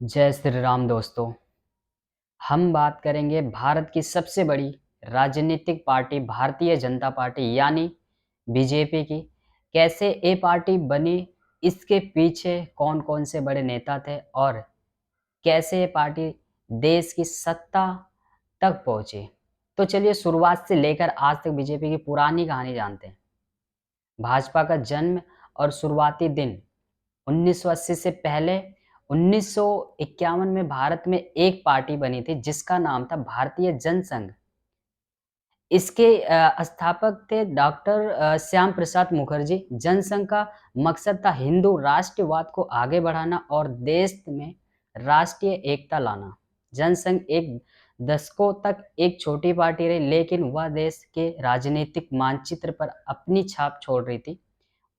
जय श्री राम दोस्तों। हम बात करेंगे भारत की सबसे बड़ी राजनीतिक पार्टी भारतीय जनता पार्टी यानी बीजेपी की। कैसे ये पार्टी बनी, इसके पीछे कौन-कौन से बड़े नेता थे और कैसे ये पार्टी देश की सत्ता तक पहुंची। तो चलिए शुरुआत से लेकर आज तक बीजेपी की पुरानी कहानी जानते हैं। भाजपा का जन्म और शुरुआती दिन 1980 से पहले 1951 में भारत में एक पार्टी बनी थी जिसका नाम था भारतीय जनसंघ। इसके स्थापक थे डॉक्टर श्याम प्रसाद मुखर्जी। जनसंघ का मकसद था हिंदू राष्ट्रवाद को आगे बढ़ाना और देश में राष्ट्रीय एकता लाना। जनसंघ एक दशकों तक एक छोटी पार्टी रही, लेकिन वह देश के राजनीतिक मानचित्र पर अपनी छाप छोड़ रही थी।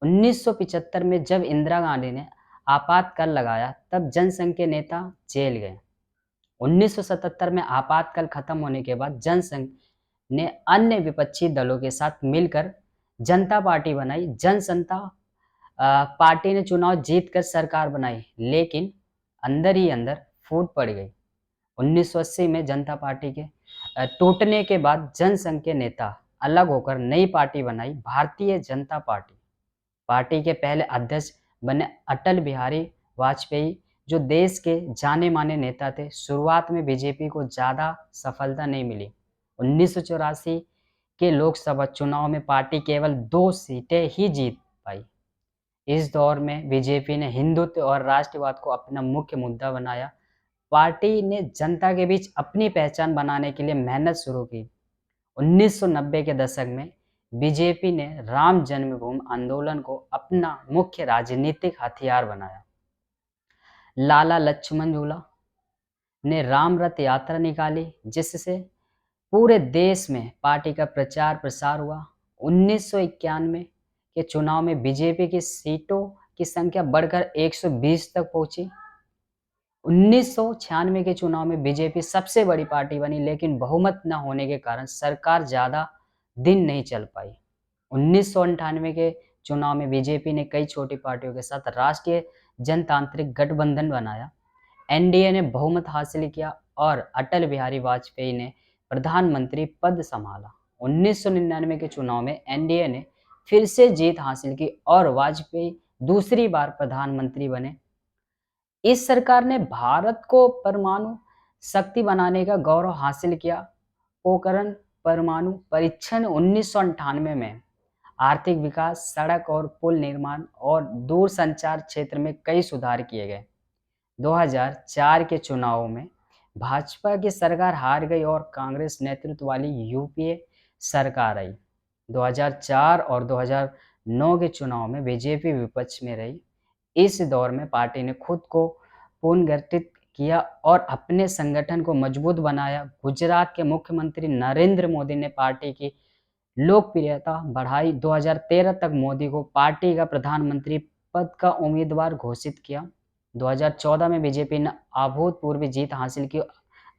1975 में जब इंदिरा गांधी ने आपातकाल लगाया, तब जनसंघ के नेता जेल गए। 1977 में आपातकाल खत्म होने के बाद जनसंघ ने अन्य विपक्षी दलों के साथ मिलकर जनता पार्टी बनाई। जनसंता पार्टी ने चुनाव जीतकर सरकार बनाई, लेकिन अंदर ही अंदर फूट पड़ गई। 1980 में जनता पार्टी के टूटने के बाद जनसंघ के नेता अलग होकर नई पार्टी बनाई, भारतीय जनता पार्टी। पार्टी के पहले अध्यक्ष बने अटल बिहारी वाजपेयी, जो देश के जाने माने नेता थे। शुरुआत में बीजेपी को ज़्यादा सफलता नहीं मिली। 1984 के लोकसभा चुनाव में पार्टी केवल 2 सीटें ही जीत पाई। इस दौर में बीजेपी ने हिंदुत्व और राष्ट्रवाद को अपना मुख्य मुद्दा बनाया। पार्टी ने जनता के बीच अपनी पहचान बनाने के लिए मेहनत शुरू की। 1990 के दशक में बीजेपी ने राम जन्मभूमि आंदोलन को अपना मुख्य राजनीतिक हथियार बनाया। लाला लक्ष्मण झूला ने राम रथ यात्रा निकाली, जिससे पूरे देश में पार्टी का प्रचार प्रसार हुआ। 1991 के चुनाव में बीजेपी की सीटों की संख्या बढ़कर 120 तक पहुंची। 1996 के चुनाव में बीजेपी सबसे बड़ी पार्टी बनी, लेकिन बहुमत न होने के कारण सरकार ज़्यादा दिन नहीं चल पाई। 1998 के चुनाव में बीजेपी ने कई छोटी पार्टियों के साथ राष्ट्रीय जनतांत्रिक गठबंधन बनाया। एनडीए ने बहुमत हासिल किया और अटल बिहारी वाजपेयी ने प्रधानमंत्री पद संभाला। 1999 के चुनाव में एनडीए ने फिर से जीत हासिल की और वाजपेयी दूसरी बार प्रधानमंत्री बने। इस सरकार ने भारत को परमाणु शक्ति बनाने का गौरव हासिल किया। पोखरण परमाणु परीक्षण 1998 में आर्थिक विकास, सड़क और पुल निर्माण और दूरसंचार क्षेत्र में कई सुधार किए गए। 2004 के चुनावों में भाजपा की सरकार हार गई और कांग्रेस नेतृत्व वाली यूपीए सरकार आई। 2004 और 2009 के चुनाव में बीजेपी विपक्ष में रही। इस दौर में पार्टी ने खुद को पुनर्गठित किया और अपने संगठन को मजबूत बनाया। गुजरात के मुख्यमंत्री नरेंद्र मोदी ने पार्टी की लोकप्रियता बढ़ाई। 2013 तक मोदी को पार्टी का प्रधानमंत्री पद का उम्मीदवार घोषित किया। 2014 में बीजेपी ने अभूतपूर्व जीत हासिल की।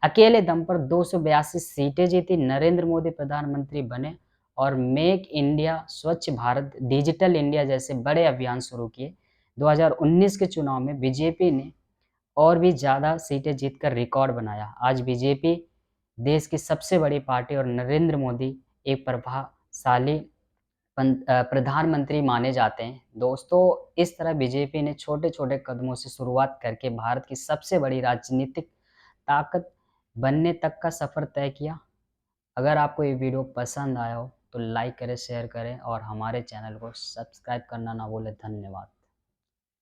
अकेले दम पर 282 सीटें जीती। नरेंद्र मोदी प्रधानमंत्री बने और मेक इंडिया, स्वच्छ भारत, डिजिटल इंडिया जैसे बड़े अभियान शुरू किए। 2019 के चुनाव में बीजेपी ने और भी ज़्यादा सीटें जीतकर रिकॉर्ड बनाया। आज बीजेपी देश की सबसे बड़ी पार्टी और नरेंद्र मोदी एक प्रभावशाली प्रधानमंत्री माने जाते हैं। दोस्तों, इस तरह बीजेपी ने छोटे-छोटे कदमों से शुरुआत करके भारत की सबसे बड़ी राजनीतिक ताकत बनने तक का सफ़र तय किया। अगर आपको ये वीडियो पसंद आया हो तो लाइक करें, शेयर करें और हमारे चैनल को सब्सक्राइब करना ना भूलें। धन्यवाद।